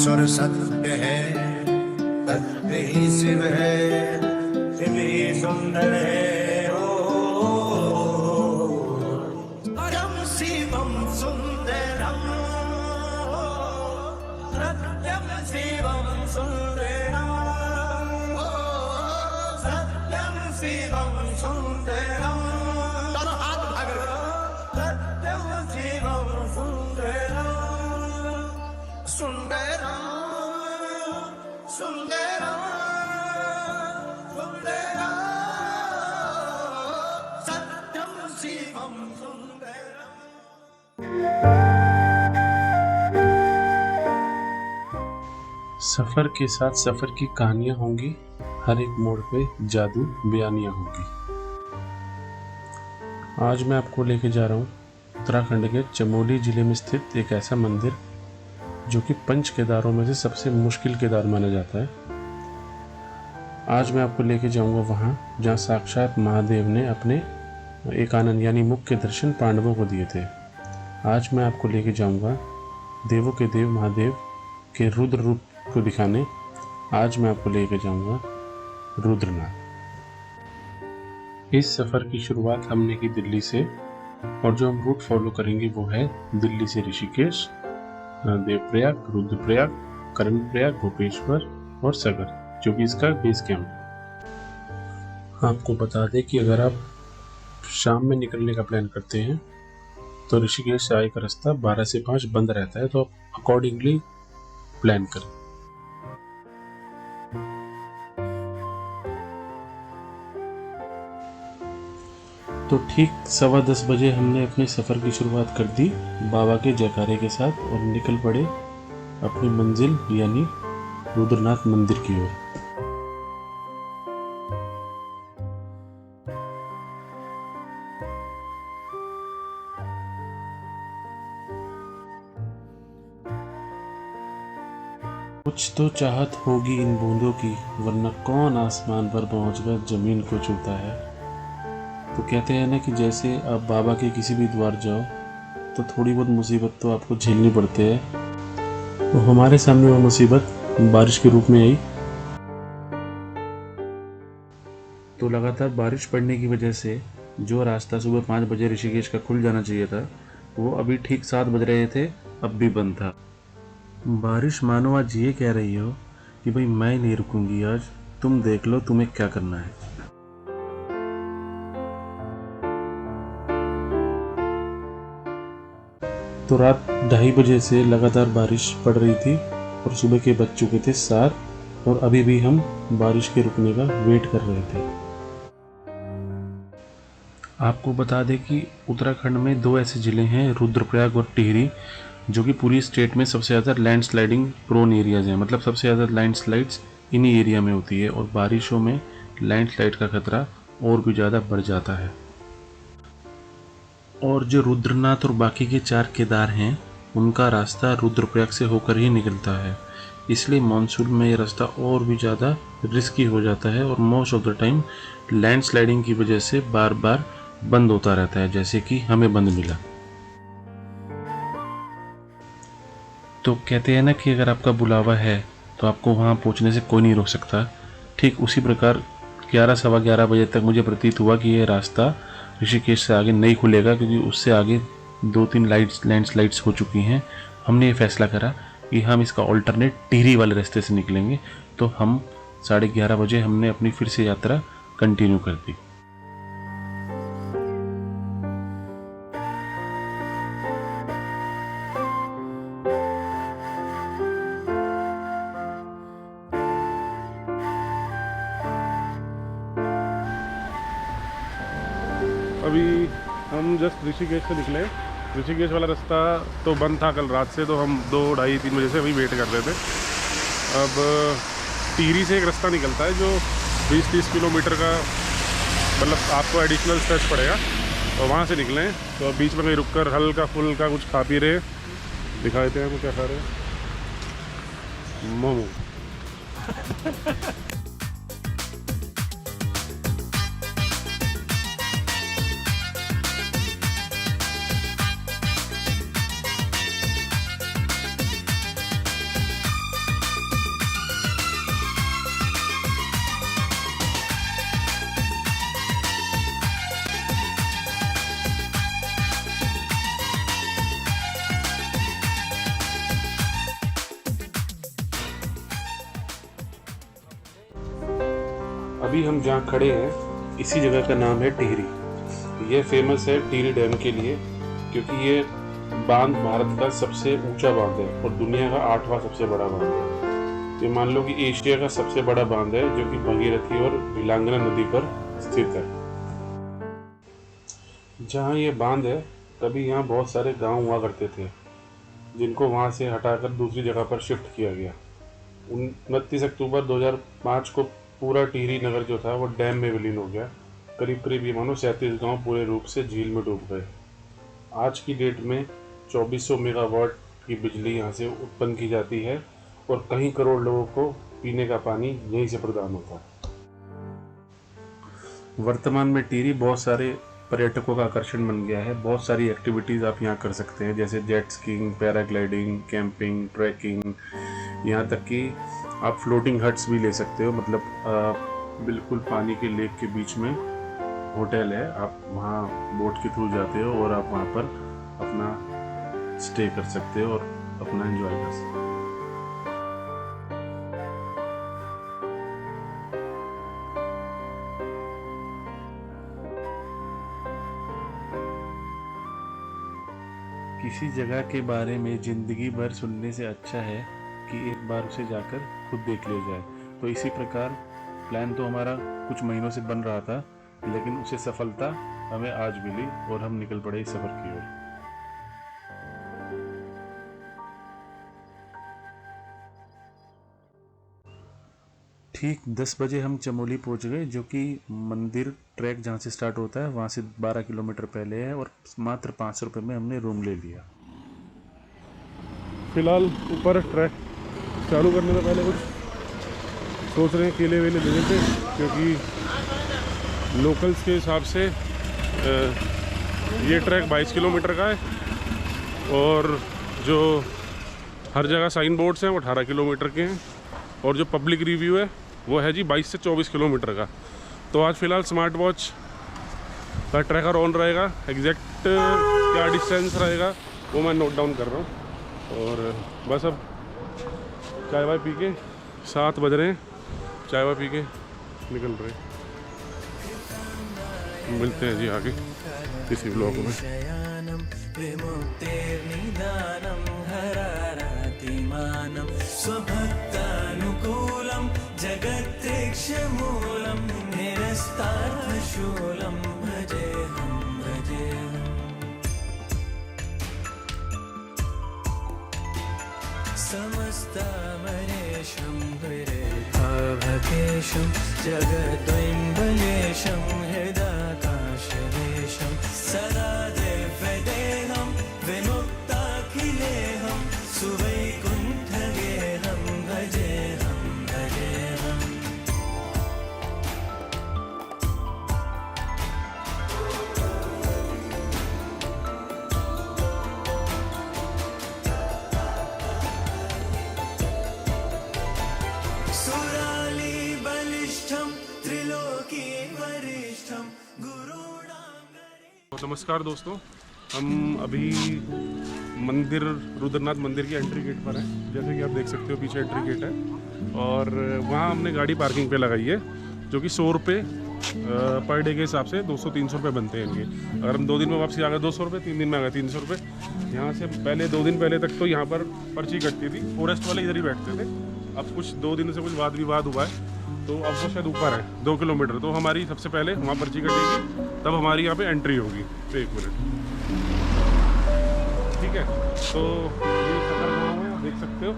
ईश्वर सत्य है, सत्य ही शिव है, शिव ही सुंदर है। परम शिवम सुंदरम, सत्यम शिवम सुंदरम, सत्यम शिवम सुंदरम। दोनों हाथ भाग, सत्यम शिवम सुंदरम, सुंदरम सुंदरम सुंदरम, सत्यम शिवम सुंदरम। सफ़र के साथ सफ़र की कहानियाँ होंगी, हर एक मोड़ पे जादू बयानियाँ होंगी। आज मैं आपको लेके जा रहा हूँ उत्तराखंड के चमोली ज़िले में स्थित एक ऐसा मंदिर जो कि पंच केदारों में से सबसे मुश्किल केदार माना जाता है। आज मैं आपको लेके जाऊँगा वहाँ जहाँ साक्षात महादेव ने अपने एकानन यानी मुख के दर्शन पांडवों को दिए थे। आज मैं आपको लेके जाऊँगा देवों के देव महादेव के रुद्र रूप को दिखाने। आज मैं आपको लेके जाऊँगा रुद्रनाथ। इस सफ़र की शुरुआत हमने की दिल्ली से और जो हम रूट फॉलो करेंगे वो है दिल्ली से ऋषिकेश, देवप्रयाग, रुद्रप्रयाग, कर्णप्रयाग, गोपेश्वर और सागर, जो कि इसका बेस कैंप। आपको बता दें कि अगर आप शाम में निकलने का प्लान करते हैं तो ऋषिकेश से आगे का रास्ता 12 से 5 बंद रहता है, तो आप अकॉर्डिंगली प्लान करें। तो ठीक 10:15 बजे हमने अपने सफ़र की शुरुआत कर दी बाबा के जयकारे के साथ और निकल पड़े अपनी मंजिल यानी रुद्रनाथ मंदिर की ओर। कुछ तो चाहत होगी इन बूंदों की, वरना कौन आसमान पर पहुंचकर जमीन को छूता है। तो कहते हैं ना कि जैसे आप बाबा के किसी भी द्वार जाओ तो थोड़ी बहुत मुसीबत तो आपको झेलनी पड़ती है। तो हमारे सामने वो मुसीबत बारिश के रूप में आई। तो लगातार बारिश पड़ने की वजह से जो रास्ता सुबह 5 बजे ऋषिकेश का खुल जाना चाहिए था वो अभी ठीक 7 बज रहे थे, अब भी बंद था। बारिश मानो आज ये कह रही हो कि भाई मैं नहीं रुकूंगी, आज तुम देख लो तुम्हें क्या करना है। तो रात 2:30 बजे से लगातार बारिश पड़ रही थी और सुबह के बज चुके थे 7 और अभी भी हम बारिश के रुकने का वेट कर रहे थे। आपको बता दें कि उत्तराखंड में 2 ऐसे ज़िले हैं, रुद्रप्रयाग और टिहरी, जो कि पूरी स्टेट में सबसे ज़्यादा लैंडस्लाइडिंग प्रोन एरियाज़ हैं। मतलब सबसे ज़्यादा लैंडस्लाइड्स इन्हीं एरिया में होती है और बारिशों में लैंडस्लाइड का खतरा और भी ज़्यादा बढ़ जाता है। और जो रुद्रनाथ और बाकी के 4 केदार हैं उनका रास्ता रुद्रप्रयाग से होकर ही निकलता है, इसलिए मानसून में ये रास्ता और भी ज़्यादा रिस्की हो जाता है और most of the time landsliding की वजह से बार बार बंद होता रहता है, जैसे कि हमें बंद मिला। तो कहते हैं ना कि अगर आपका बुलावा है तो आपको वहाँ पहुँचने से कोई नहीं रोक सकता। ठीक उसी प्रकार 11 सवा 11 बजे तक मुझे प्रतीत हुआ कि ये रास्ता ऋषिकेश से आगे नहीं खुलेगा, क्योंकि उससे आगे 2-3 लैंडस्लाइड्स हो चुकी हैं। हमने ये फैसला करा कि हम इसका ऑल्टरनेट टिहरी वाले रास्ते से निकलेंगे। तो हम 11:30 बजे हमने अपनी फिर से यात्रा कंटिन्यू कर दी। अभी हम जस्ट ऋषिकेश से निकले। ऋषिकेश वाला रास्ता तो बंद था कल रात से, तो हम 2, 2:30, 3 बजे से अभी वेट कर रहे थे। अब टिहरी से एक रास्ता निकलता है जो 20-30 किलोमीटर का, मतलब आपको एडिशनल स्ट्रेच पड़ेगा, और वहाँ से निकलें। तो अब बीच में कहीं रुक कर हल्का फुल्का कुछ खा पी रहे, दिखा देते हैं हम क्या खा रहे हैं। मोमो। अभी हम जहाँ खड़े हैं इसी जगह का नाम है टिहरी। ये फेमस है टिहरी डैम के लिए क्योंकि ये बांध भारत का सबसे ऊंचा बांध है और दुनिया का 8वां सबसे बड़ा बांध है। ये मान लो कि एशिया का सबसे बड़ा बांध है जो कि भगीरथी और नीलांगना नदी पर स्थित है। जहाँ ये बांध है तभी यहाँ बहुत सारे गांव हुआ करते थे जिनको वहाँ से हटाकर दूसरी जगह पर शिफ्ट किया गया। 29 अक्टूबर 2005 को पूरा टिहरी नगर जो था वो डैम में विलीन हो गया। करीब करीब ये मानो 37 गांव पूरे रूप से झील में डूब गए। आज की डेट में 2400 मेगावाट की बिजली यहाँ से उत्पन्न की जाती है और कई करोड़ लोगों को पीने का पानी यहीं से प्रदान होता है। वर्तमान में टिहरी बहुत सारे पर्यटकों का आकर्षण बन गया है। बहुत सारी एक्टिविटीज़ आप यहाँ कर सकते हैं जैसे jet skiing, paragliding, camping, trekking, यहाँ तक कि आप फ्लोटिंग हट्स भी ले सकते हो। मतलब बिल्कुल पानी के लेक के बीच में होटल है, आप वहाँ बोट के थ्रू जाते हो और आप वहाँ पर अपना स्टे कर सकते हो और अपना एंजॉय कर सकते हो। किसी जगह के बारे में ज़िंदगी भर सुनने से अच्छा है कि एक बार उसे जाकर खुद देख लिया जाए। तो इसी प्रकार प्लान तो हमारा कुछ महीनों से बन रहा था, लेकिन उसे सफलता हमें आज मिली और हम निकल पड़े इस सफ़र की ओर। ठीक 10 बजे हम चमोली पहुंच गए, जो कि मंदिर ट्रैक जहां से स्टार्ट होता है वहां से 12 किलोमीटर पहले है और मात्र 500 रुपये में हमने रूम ले लिया। फिलहाल ऊपर ट्रैक चालू करने से पहले कुछ सोच रहे हैं केले वेले ले लेते, क्योंकि लोकल्स के हिसाब से ये ट्रैक 22 किलोमीटर का है और जो हर जगह साइन बोर्ड्स हैं वो 18 किलोमीटर के हैं और जो पब्लिक रिव्यू है वो है जी 22 से 24 किलोमीटर का। तो आज फ़िलहाल स्मार्ट वॉच का ट्रैकर ऑन रहेगा, एग्जैक्ट क्या डिस्टेंस रहेगा वो मैं नोट डाउन कर रहा हूँ। और बस अब चाय वाय पी के 7 बज रहे हैं, चाय वाय पी के निकल रहे हैं। मिलते हैं जी आगे किसी ब्लॉग में। स्वभक्तानुकूलं जगत्प्रेक्षमूलं निरस्तार्थशूलं भजेऽहं भजेऽहम्। समस्तामरेशं विरेखाभकेशं जगद्वैम्बलेशं हृदाकाशदेशं सदा दिव्यदेहं विमुक्ताखिलेहं सुवैकुण्ठगेहं भजेऽहं भजेऽहम्। सुराली बलिष्ठं त्रिलोकी वरिष्ठं गुरुणां। नमस्कार दोस्तों, हम अभी मंदिर रुद्रनाथ मंदिर की एंट्री गेट पर हैं। जैसे कि आप देख सकते हो पीछे एंट्री गेट है और वहाँ हमने गाड़ी पार्किंग पे लगाई है, जो कि 100 रुपये पर डे के हिसाब से 200-300 रुपये बनते हैं इनके। अगर हम 2 दिन में वापसी आ गए 200 रुपये, 3 दिन में आ गए 300 रुपये। यहाँ से पहले 2 दिन पहले तक तो यहाँ पर पर्ची कटती थी, फॉरेस्ट वाले इधर ही बैठते थे। अब कुछ 2 दिन से कुछ वाद विवाद हुआ है तो अब वो शायद ऊपर है 2 किलोमीटर। तो हमारी सबसे पहले वहाँ पर्ची कटेगी, तब हमारी यहाँ पे एंट्री होगी। तो 1 मिनट, ठीक है। तो ये सगर गाँव है, आप देख सकते हो।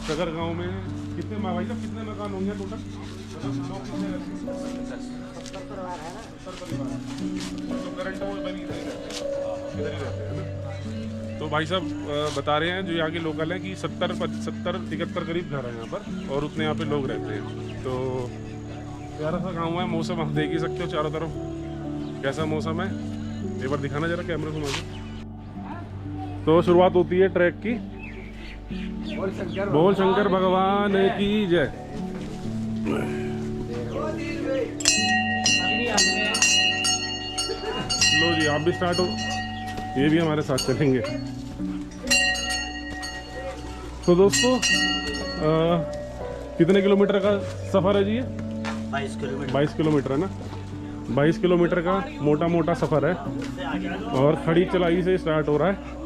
सगर गाँव में कितने भाई साहब कितने मकान होंगे टोटल? 70 परिवार है ना, 70 परिवार। तो करंट वो इधर ही रहते हैं ना। तो भाई साहब बता रहे हैं जो यहाँ के लोकल हैं कि 70-73 करीब घर है यहाँ पर और उतने यहाँ पे लोग रहते हैं। तो प्यारा सा गाँव है। मौसम आप देख ही सकते हो चारों तरफ कैसा मौसम है। एक बार दिखाना जरा कैमरे से मुझे। तो शुरुआत होती है ट्रैक की। बोल शंकर भगवान की जय। लो जी, आप भी स्टार्ट हो, ये भी हमारे साथ चलेंगे। तो दोस्तों कितने किलोमीटर का सफ़र है जी ये? 22 किलोमीटर 22 किलोमीटर है ना, 22 किलोमीटर का मोटा मोटा सफ़र है और खड़ी चलाई से स्टार्ट हो रहा है।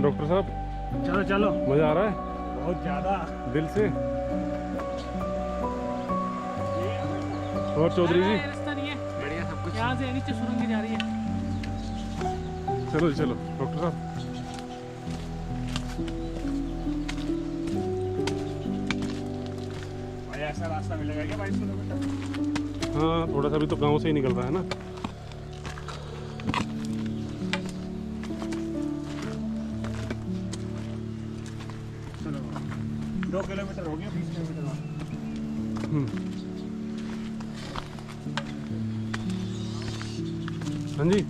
डॉक्टर साहब चलो चलो, मज़ा आ रहा है बहुत ज़्यादा दिल से। और चौधरी जी रास्ता नहीं है, बढ़िया सब कुछ यहाँ से नीचे सुरंग जा रही है। चलो चलो डॉक्टर साहब। भाई ऐसा रास्ता मिलेगा क्या 22 किलोमीटर? हाँ थोड़ा सा भी तो गांव से ही निकल रहा है ना। चलो 2 किलोमीटर हो गया, 20 किलोमीटर हाँ जी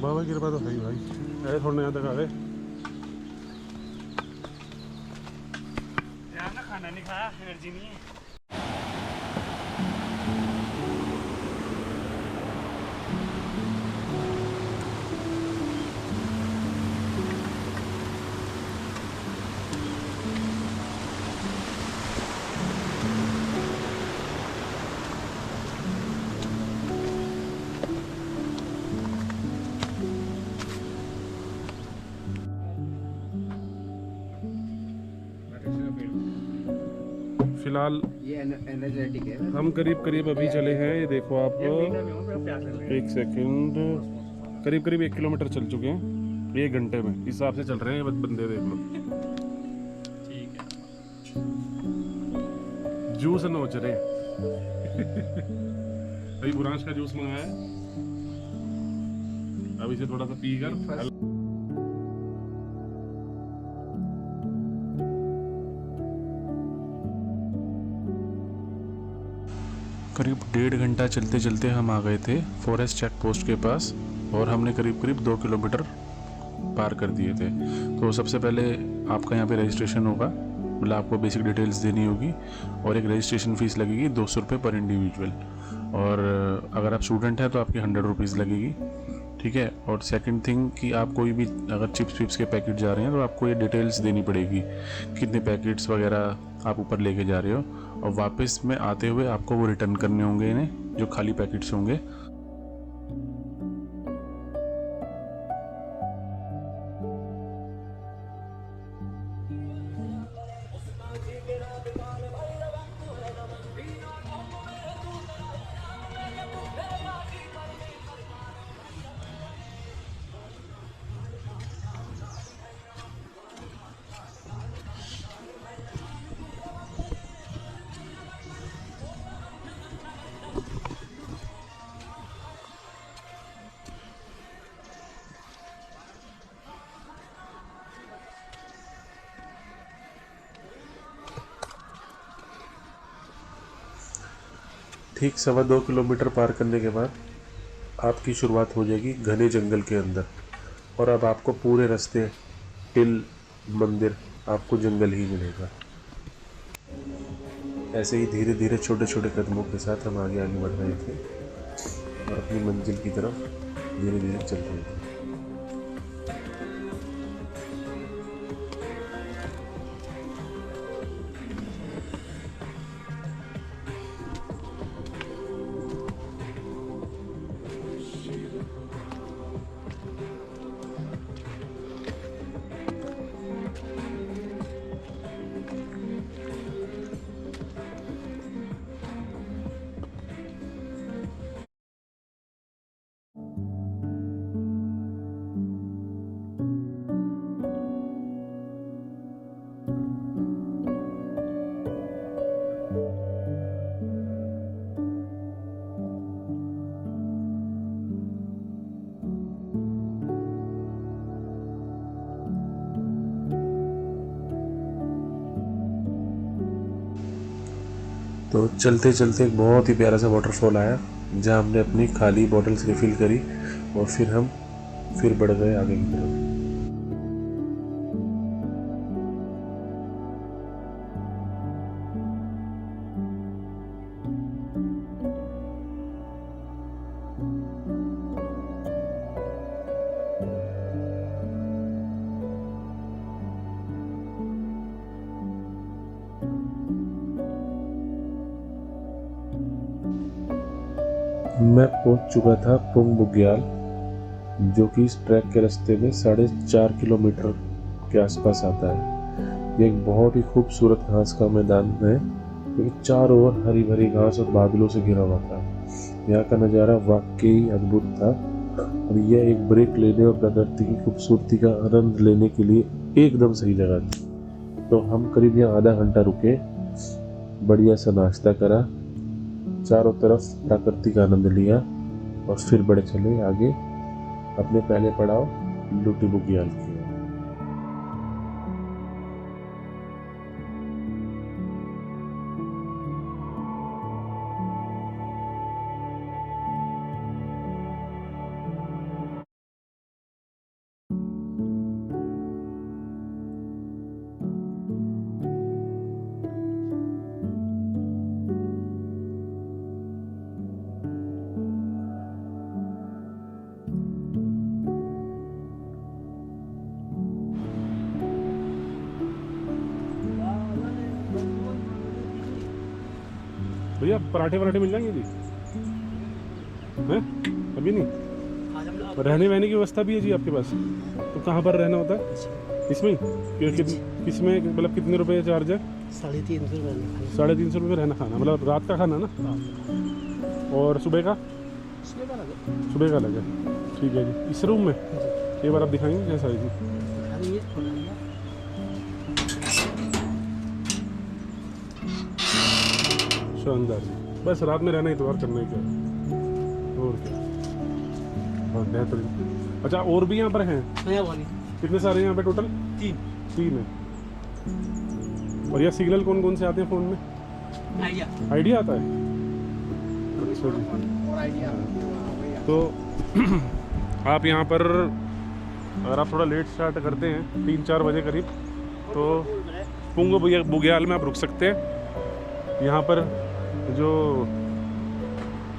बाबा की कृपा तो है ही भाई, अरे थोड़ा यहाँ तक आ गए। यार ना खाना नहीं खाया, एनर्जी नहीं है। फिलहाल ये एनर्जेटिक है। हम करीब करीब अभी चले हैं, ये देखो आप, एक सेकंड, करीब करीब 1 किलोमीटर चल चुके हैं 1 घंटे में, इस हिसाब से चल रहे हैं बंदे, देख लो। ठीक है, जूस नोच रहे अभी बुरांश का जूस मंगाया है, अब इसे थोड़ा सा पीकर करीब 1.5 घंटा चलते चलते हम आ गए थे फॉरेस्ट चेक पोस्ट के पास और हमने करीब करीब 2 किलोमीटर पार कर दिए थे। तो सबसे पहले आपका यहाँ पे रजिस्ट्रेशन होगा, मतलब आपको बेसिक डिटेल्स देनी होगी और एक रजिस्ट्रेशन फ़ीस लगेगी 200 रुपये पर इंडिविजुअल, और अगर आप स्टूडेंट हैं तो आपकी 100 रुपीज़ लगेगी, ठीक है। और सेकंड थिंग कि आप कोई भी अगर चिप्स विप्स के पैकेट जा रहे हैं तो आपको ये डिटेल्स देनी पड़ेगी, कितने पैकेट्स वगैरह आप ऊपर लेके जा रहे हो, और वापस में आते हुए आपको वो रिटर्न करने होंगे इन्हें, जो खाली पैकेट्स होंगे। ठीक 2.25 किलोमीटर पार करने के बाद आपकी शुरुआत हो जाएगी घने जंगल के अंदर, और अब आपको पूरे रास्ते टिल मंदिर आपको जंगल ही मिलेगा। ऐसे ही धीरे धीरे छोटे छोटे कदमों के साथ हम आगे आगे बढ़ रहे थे और अपनी मंजिल की तरफ धीरे धीरे चल रहे थे। तो चलते चलते एक बहुत ही प्यारा सा वाटरफॉल आया जहाँ हमने अपनी खाली बॉटल्स रिफ़िल करी और फिर हम बढ़ गए आगे की तरफ। मैं पहुंच चुका था पुंग बुग्याल, जो कि इस ट्रैक के रास्ते में 4.5 किलोमीटर के आसपास आता है। ये एक बहुत ही खूबसूरत घास का मैदान है, क्योंकि चारों ओर हरी भरी घास और बादलों से घिरा हुआ था। यहाँ का नज़ारा वाकई अद्भुत था और यह एक ब्रेक लेने और प्रकृति की खूबसूरती का आनंद लेने के लिए एकदम सही जगह थी। तो हम करीब यहाँ आधा घंटा रुके, बढ़िया सा नाश्ता करा, चारों तरफ प्रकृति का आनंद लिया और फिर बढ़े चले आगे अपने पहले पड़ाव लुटी बुग्याल की। भैया पराठे वराठे मिल जाएंगे जी? हैं? अभी नहीं? रहने वहने की व्यवस्था भी है जी आपके पास? तो कहाँ पर रहना होता है? इसमें ही? किसमें मतलब कितने रुपए चार्ज है? 350 रुपये। 350 रुपये रहना खाना, मतलब रात का खाना ना? और सुबह का? सुबह का अलग है। ठीक है जी। इस रूम में एक बार आप दिखाएंगे कैसा है जी? शानदार जी। बस रात में रहना इतवार करना ही क्या है, और क्या। हाँ बेहतरीन। अच्छा और भी यहाँ पर हैं? कितने सारे यहाँ पे टोटल? 3 है। और यह सिग्नल कौन कौन से आते हैं फ़ोन में? आइडिया आता है? अच्छा जी। तो आप यहाँ पर अगर आप थोड़ा लेट स्टार्ट करते हैं 3-4 बजे करीब, तो पुंग बुग्याल में आप रुक सकते हैं। यहाँ पर जो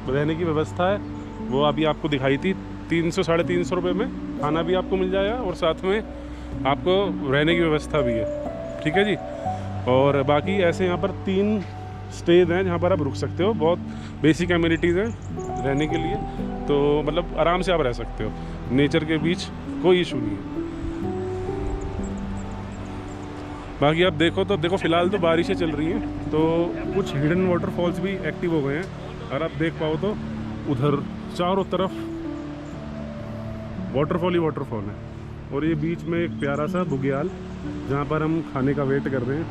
रहने की व्यवस्था है वो अभी आपको दिखाई थी, 300-350 रुपये में खाना भी आपको मिल जाएगा और साथ में आपको रहने की व्यवस्था भी है। ठीक है जी। और बाकी ऐसे यहाँ पर 3 स्टेज हैं जहाँ पर आप रुक सकते हो। बहुत बेसिक एमिनिटीज़ हैं रहने के लिए, तो मतलब आराम से आप रह सकते हो नेचर के बीच, कोई इशू नहीं है। बाकी आप देखो तो देखो फ़िलहाल तो बारिशें चल रही हैं, तो कुछ हिडन वाटरफॉल्स भी एक्टिव हो गए हैं। अगर आप देख पाओ तो उधर चारों तरफ वाटरफॉल ही वाटरफॉल है, और ये बीच में एक प्यारा सा बुग्याल जहाँ पर हम खाने का वेट कर रहे हैं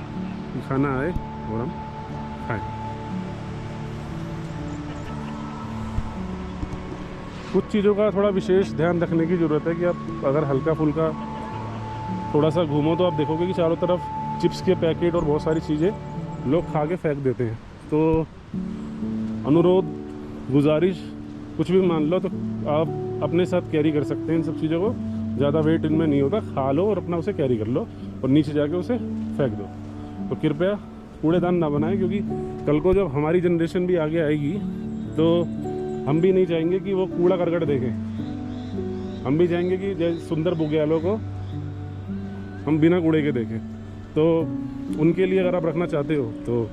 कि खाना आए और हम खाएं। कुछ चीज़ों का थोड़ा विशेष ध्यान रखने की ज़रूरत है कि आप अगर हल्का फुल्का थोड़ा सा घूमो तो आप देखोगे कि चारों तरफ चिप्स के पैकेट और बहुत सारी चीज़ें लोग खा के फेंक देते हैं। तो अनुरोध, गुजारिश, कुछ भी मान लो तो आप अपने साथ कैरी कर सकते हैं इन सब चीज़ों को। ज़्यादा वेट इनमें नहीं होता, खा लो और अपना उसे कैरी कर लो और नीचे जाके उसे फेंक दो। तो कृपया कूड़ेदान ना बनाएं, क्योंकि कल को जब हमारी जनरेशन भी आगे आएगी तो हम भी नहीं चाहेंगे कि वो कूड़ा करकट देखें। हम भी चाहेंगे कि जैसे सुंदर बुग्यालों को हम बिना कूड़े के देखें। तो उनके लिए अगर आप रखना चाहते हो तो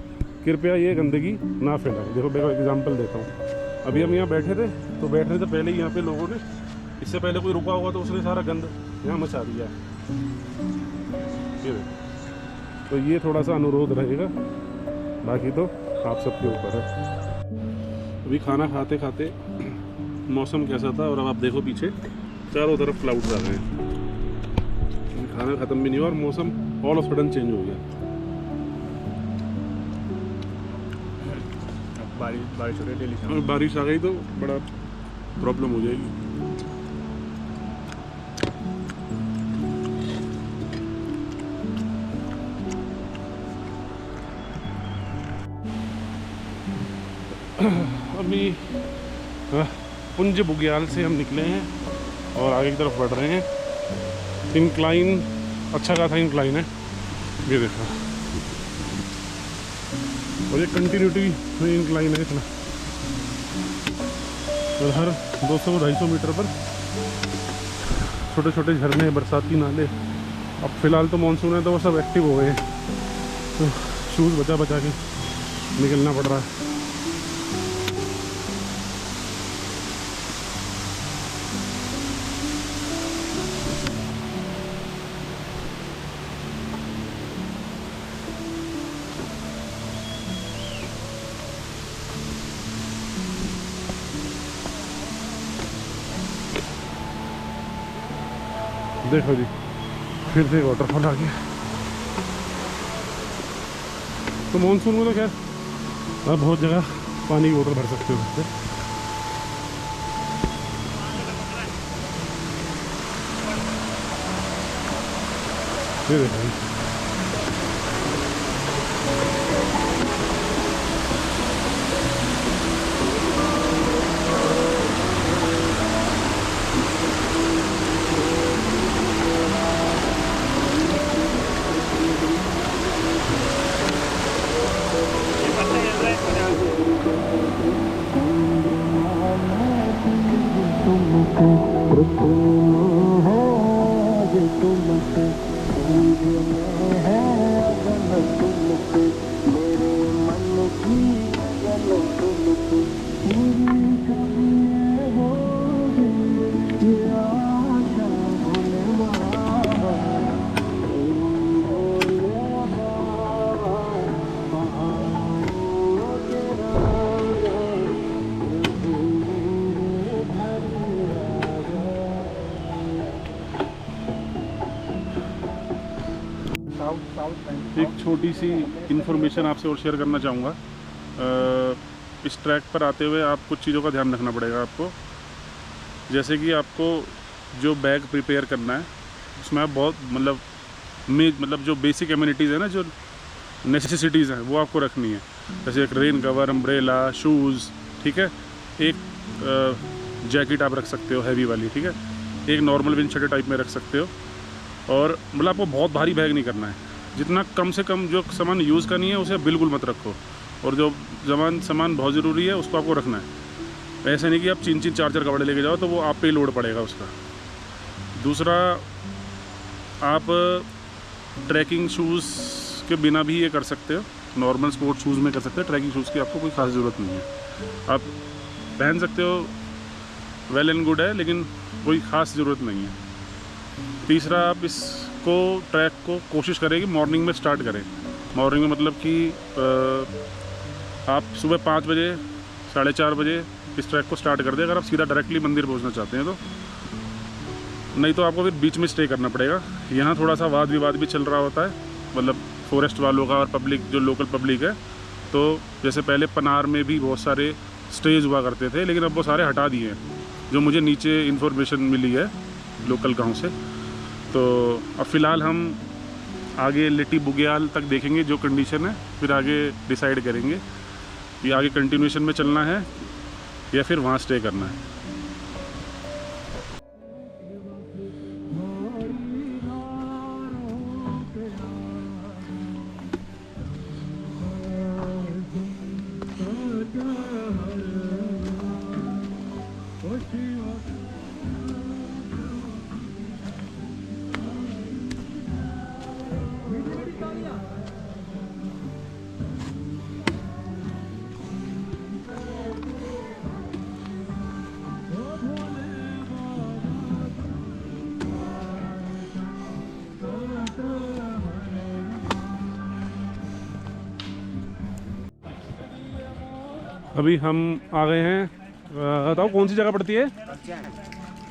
कृपया ये गंदगी ना फैलाएं। देखो मैं एग्जांपल देता हूँ। अभी हम यहाँ बैठे थे, तो बैठने से पहले यहाँ पे लोगों ने, इससे पहले कोई रुका होगा तो उसने सारा गंद यहाँ मचा दिया है। ये देखो, तो ये थोड़ा सा अनुरोध रहेगा, बाकी तो आप सबके ऊपर है। अभी खाना खाते खाते मौसम कैसा था, और अब आप देखो पीछे चारों तरफ क्लाउड्स आ गए हैं। खाना ख़त्म भी नहीं हुआ और मौसम ऑल ऑफ सडन चेंज हो गया। बारिश हो रही है डेली शाम। और बारिश आ गई तो बड़ा प्रॉब्लम हो जाएगी। अभी पुंज बुग्याल से हम निकले हैं और आगे की तरफ बढ़ रहे हैं। इंक्लाइन अच्छा खासा इंक्लाइन है, ये देखो, और ये कंटिन्यूटी में इंक्लाइन है इतना। और हर 200-250 मीटर पर छोटे छोटे झरने, बरसाती नाले। अब फ़िलहाल तो मानसून है तो वो सब एक्टिव हो गए हैं, तो शूज़ बचा बचा के निकलना पड़ रहा है। देखो जी, फिर से वाटरफॉल आ गया। तो मानसून में तो खैर अब बहुत जगह पानी की बोतल भर सकते हो उससे। ये देखो एक छोटी सी इन्फॉर्मेशन आपसे और शेयर करना चाहूँगा। इस ट्रैक पर आते हुए आप कुछ चीज़ों का ध्यान रखना पड़ेगा आपको। जैसे कि आपको जो बैग प्रिपेयर करना है उसमें आप बहुत मतलब जो बेसिक एम्यूनिटीज़ है ना, जो नेसेसिटीज़ हैं वो आपको रखनी है। जैसे एक रेन कवर, अम्ब्रेला, शूज़, ठीक है, एक जैकेट आप रख सकते हो हैवी वाली, ठीक है, एक नॉर्मल विंड शटर टाइप में रख सकते हो। और मतलब आपको बहुत भारी बैग नहीं करना है, जितना कम से कम जो सामान यूज़ करनी है उसे बिल्कुल मत रखो, और जो सामान बहुत ज़रूरी है उसको आपको रखना है। ऐसे नहीं कि आप 3-3 4-4 कपड़े लेके जाओ तो वो आप पे ही लोड पड़ेगा उसका। दूसरा, आप ट्रैकिंग शूज़ के बिना भी ये कर सकते हो, नॉर्मल स्पोर्ट शूज़ में कर सकते हो। ट्रैकिंग शूज़ की आपको कोई ख़ास ज़रूरत नहीं है, आप पहन सकते हो, वेल एंड गुड है, लेकिन कोई ख़ास ज़रूरत नहीं है। तीसरा, आप इसको ट्रैक को कोशिश करें कि मॉर्निंग में स्टार्ट करें। मॉर्निंग में मतलब कि आप सुबह 5 बजे 4:30 बजे इस ट्रैक को स्टार्ट कर दें, अगर आप सीधा डायरेक्टली मंदिर पहुंचना चाहते हैं तो। नहीं तो आपको फिर बीच में स्टे करना पड़ेगा। यहाँ थोड़ा सा वाद विवाद भी चल रहा होता है, मतलब फॉरेस्ट वालों का और पब्लिक, जो लोकल पब्लिक है। तो जैसे पहले पनार में भी बहुत सारे स्टेज हुआ करते थे, लेकिन अब वो सारे हटा दिए हैं, जो मुझे नीचे इन्फॉर्मेशन मिली है लोकल गाँव से। तो अब फ़िलहाल हम आगे लिट्टी बुग्याल तक देखेंगे जो कंडीशन है, फिर आगे डिसाइड करेंगे कि आगे कंटिन्यूएशन में चलना है या फिर वहाँ स्टे करना है। अभी हम आ गए हैं, बताओ कौन सी जगह पड़ती है?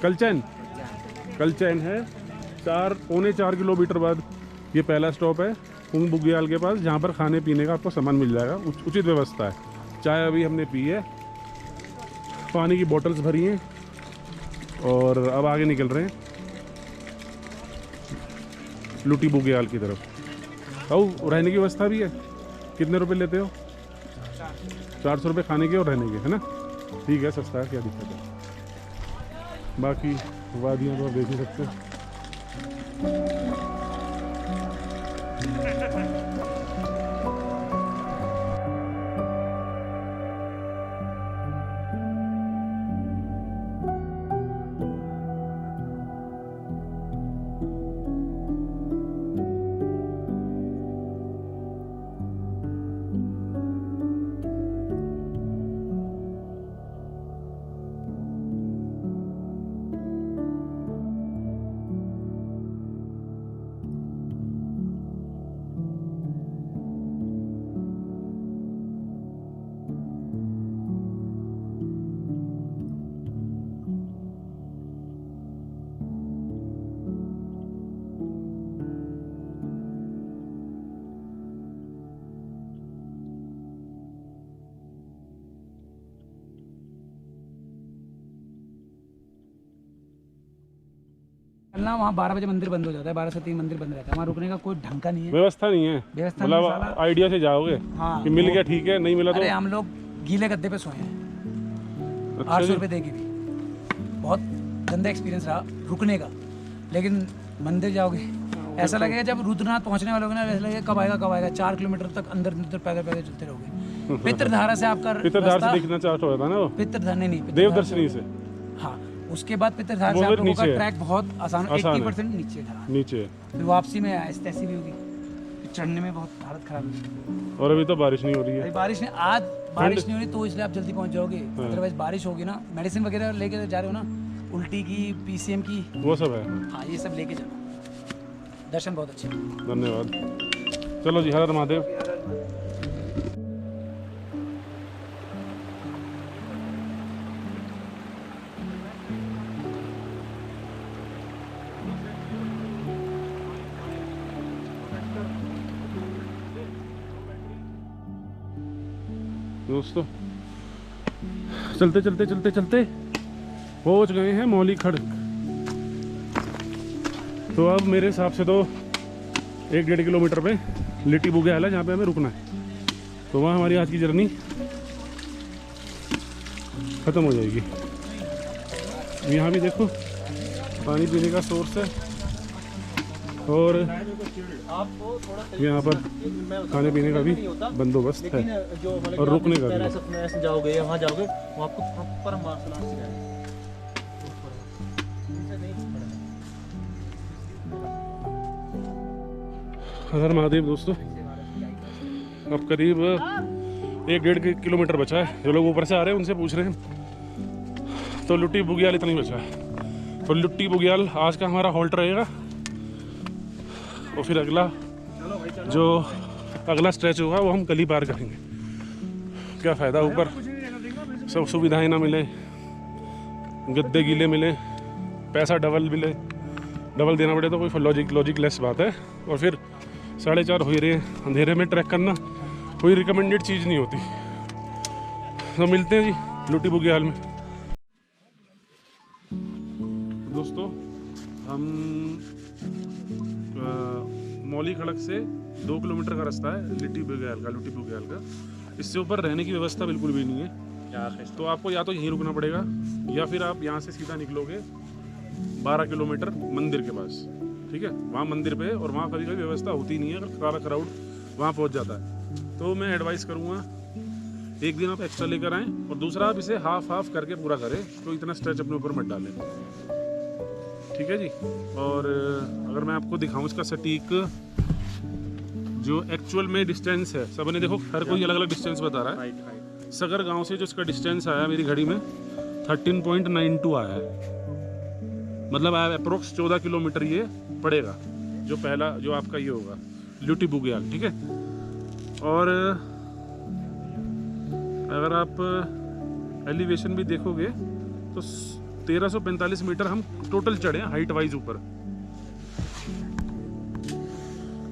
कलचैन। कलचैन है 4-4.25 किलोमीटर बाद ये पहला स्टॉप है पुंज बुग्याल के पास, जहाँ पर खाने पीने का आपको सामान मिल जाएगा, उचित व्यवस्था है। चाय अभी हमने पी है, पानी की बोतल्स भरी हैं, और अब आगे निकल रहे हैं लुटी बुग्याल की तरफ। और रहने की व्यवस्था भी है। कितने रुपए लेते हो? 400 रुपये खाने के और रहने के, है ना? ठीक है, सस्ता है, क्या दिक्कत है। बाकी वादियाँ तो आप देख ही सकते हैं। ना वहाँ 12 बजे मंदिर बंद हो जाता है, 12 से 3 मंदिर बंद रहता है। वहाँ रुकने का कोई ढंग का नहीं है, व्यवस्था नहीं है, व्यवस्था नहीं है मतलब साला। आइडिया से जाओगे हाँ, कि मिल गया ठीक है, नहीं मिला तो अरे हम लोग गीले गद्दे पे सोए हैं, अच्छा 800 जी। रुपये दे के भी। बहुत गंदा एक्सपीरियंस रहा रुकने का। लेकिन मंदिर जाओगे ऐसा लगेगा, जब रुद्रनाथ पहुँचने वाले होगे ना, ऐसा लगेगा कब आएगा 4 किलोमीटर तक अंदर पैदल पैदल चलते रहोगे। पितरधारा से आपका पितरधार से रास्ता- दिखना चाहता होता है ना वो, पितरधारा नहीं, देवदर्शनी से हाँ, उसके बाद पितरधार वो से आप फिर लोगों का नीचे है। ट्रैक बहुत आसान, आसान है। 80% नीचे था। नीचे। फिर वापसी में ऐसी भी होगी, फिर चढ़ने में बहुत हालत खराब होगी। और अभी तो बारिश नहीं हो रही है। अभी बारिश ने आज बारिश नहीं हो रही तो इसलिए आप जल्दी पहुंच जाओगे, अदरवाइज बारिश होगी ना, मेडिसिन वगैरह लेके जा रहे हो ना, उल्टी की, पीसीएम की, वो सब है। हाँ ये सब लेके जाना। दर्शन बहुत अच्छे हैं। धन्यवाद। चलो जी, हर हर महादेव। दोस्तों चलते चलते चलते चलते पहुंच गए हैं मौली खड़क। तो अब मेरे हिसाब से तो 1-1.5 किलोमीटर पे लिट्टी बुग्याल है जहाँ पे हमें रुकना है। तो वहाँ हमारी आज की जर्नी ख़त्म हो जाएगी। यहाँ भी देखो पानी पीने का सोर्स है और यहाँ पर खाने पीने का भी बंदोबस्त है और रुकने का भी। ऐसे जाओगे वहाँ जाओगे, वो आपको प्रॉपर मार्शल आर्ट सिखाएंगे। हर महादेव दोस्तों, अब करीब 1-1.5 किलोमीटर बचा है। जो लोग ऊपर से आ रहे हैं उनसे पूछ रहे हैं तो लुट्टी बुग्याल इतना ही बचा है। तो लुट्टी बुग्याल आज का हमारा हॉल्ट रहेगा और फिर जो अगला स्ट्रेच होगा वो हम कल ही पार करेंगे। क्या फ़ायदा ऊपर सब सुविधाएं ना मिले, गद्दे गीले मिले, पैसा डबल मिले, डबल देना पड़े तो कोई लॉजिक लेस बात है। और फिर 4:30 हो ही रहे हैं, अंधेरे में ट्रैक करना कोई रिकमेंडेड चीज़ नहीं होती। तो मिलते हैं जी लुट्टी बुग्याल में। दोस्तों हम मौली खड़क से 2 किलोमीटर का रास्ता है लुट्टी बुग्याल का। इससे ऊपर रहने की व्यवस्था बिल्कुल भी नहीं है। तो आपको या तो यहीं रुकना पड़ेगा या फिर आप यहाँ से सीधा निकलोगे 12 किलोमीटर मंदिर के पास, ठीक है? वहाँ मंदिर पे, और वहाँ कभी कभी व्यवस्था होती नहीं है, अगर सारा क्राउड वहाँ पहुँच जाता है। तो मैं एडवाइस करूँगा एक दिन आप एक्स्ट्रा लेकर आएँ और दूसरा आप इसे हाफ करके पूरा करें, तो इतना स्ट्रेच अपने ऊपर मत डालें, ठीक है जी? और अगर मैं आपको दिखाऊँ इसका सटीक जो एक्चुअल में डिस्टेंस है, सबने देखो हर कोई अलग अलग डिस्टेंस बता रहा है। सगर गांव से जो इसका डिस्टेंस आया मेरी घड़ी में 13.92 आया है, मतलब अप्रोक्स 14 किलोमीटर ये पड़ेगा जो पहला जो आपका ये होगा लुट्टी बुग्याल, ठीक है? और अगर आप एलिवेशन भी देखोगे तो 1345 मीटर हम टोटल चढ़े हैं हाइट वाइज। ऊपर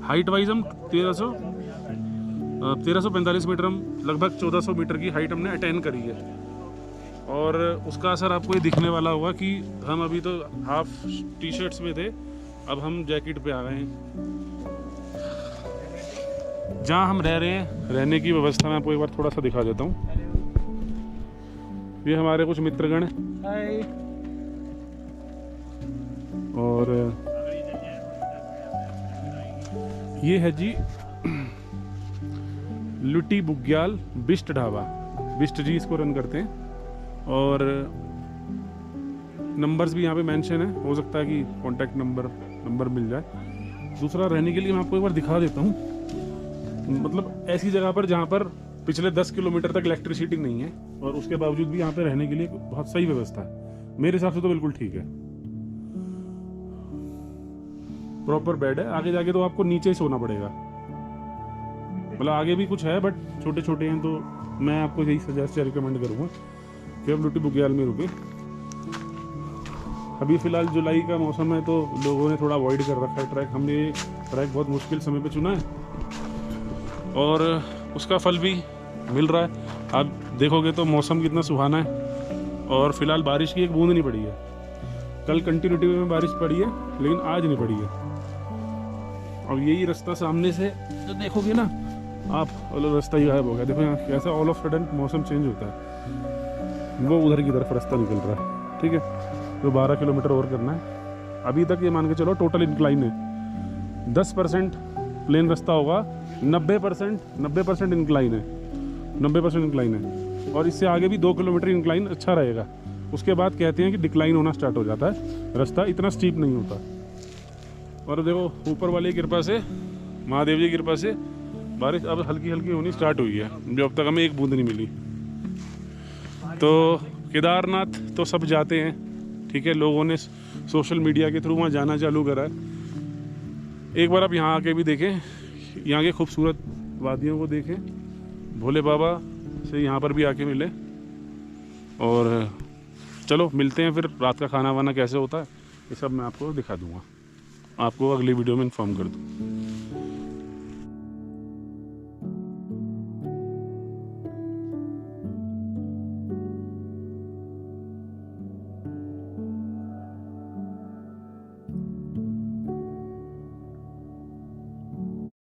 हाइट वाइज हम 1345 मीटर, हम लगभग 1400 मीटर की हाइट हमने अटेन करी है। और उसका असर आपको ये दिखने वाला होगा कि हम अभी तो हाफ टी शर्ट्स में थे, अब हम जैकेट पे आ गए हैं। जहाँ हम रह रहे हैं, रहने की व्यवस्था मैं आपको एक बार थोड़ा सा दिखा देता हूँ। ये हमारे कुछ मित्रगण हैं हाय। और ये है जी लुटी बुग्याल बिस्ट ढाबा। बिस्ट जी इसको रन करते हैं और नंबर्स भी यहाँ पे मेंशन है, हो सकता है कि कॉन्टैक्ट नंबर मिल जाए। दूसरा, रहने के लिए मैं आपको एक बार दिखा देता हूँ, मतलब ऐसी जगह पर जहाँ पर पिछले 10 किलोमीटर तक इलेक्ट्रिसिटी नहीं है और उसके बावजूद भी यहाँ पे रहने के लिए बहुत सही व्यवस्था है। मेरे हिसाब से तो बिल्कुल ठीक है, प्रॉपर बेड है। आगे जाके तो आपको नीचे ही सोना पड़ेगा, मतलब आगे भी कुछ है बट छोटे छोटे हैं, तो मैं आपको यही सजेस्ट रिकमेंड करूँगा कि आप लुटी बुग्याल में रुके। अभी फ़िलहाल जुलाई का मौसम है तो लोगों ने थोड़ा अवॉइड कर रखा है ट्रैक। हमने ये ट्रैक बहुत मुश्किल समय पे चुना है और उसका फल भी मिल रहा है। आप देखोगे तो मौसम कितना सुहाना है और फिलहाल बारिश की एक बूंद नहीं पड़ी है। कल कंटिन्यूटी में बारिश पड़ी है लेकिन आज नहीं पड़ी है। अब यही रास्ता सामने से जो देखोगे ना आप, रास्ता ही गायब हो गया। देखो यहाँ कैसा ऑल ऑफ सडन मौसम चेंज होता है। वो उधर की तरफ रास्ता निकल रहा है, ठीक है। तो 12 किलोमीटर और करना है। अभी तक ये मान के चलो टोटल इंक्लाइन है। 10% प्लेन रास्ता होगा, 90% इंक्लाइन है, 90% इंक्लाइन है। और इससे आगे भी 2 किलोमीटर इंक्लाइन अच्छा रहेगा। उसके बाद कहते हैं कि डिक्लाइन होना स्टार्ट हो जाता है, रास्ता इतना स्टीप नहीं होता। और देखो ऊपर वाली की कृपा से, महादेव जी की कृपा से बारिश अब हल्की हल्की होनी स्टार्ट हुई है, जो अब तक हमें एक बूंद नहीं मिली। तो केदारनाथ तो सब जाते हैं, ठीक है, लोगों ने सोशल मीडिया के थ्रू वहाँ जाना चालू करा है। एक बार आप यहाँ आके भी देखें, यहाँ के खूबसूरत वादियों को देखें, भोले बाबा से यहाँ पर भी आके मिले। और चलो मिलते हैं फिर, रात का खाना वाना कैसे होता है ये सब मैं आपको दिखा दूँगा, आपको अगली वीडियो में इन्फॉर्म कर दूँ।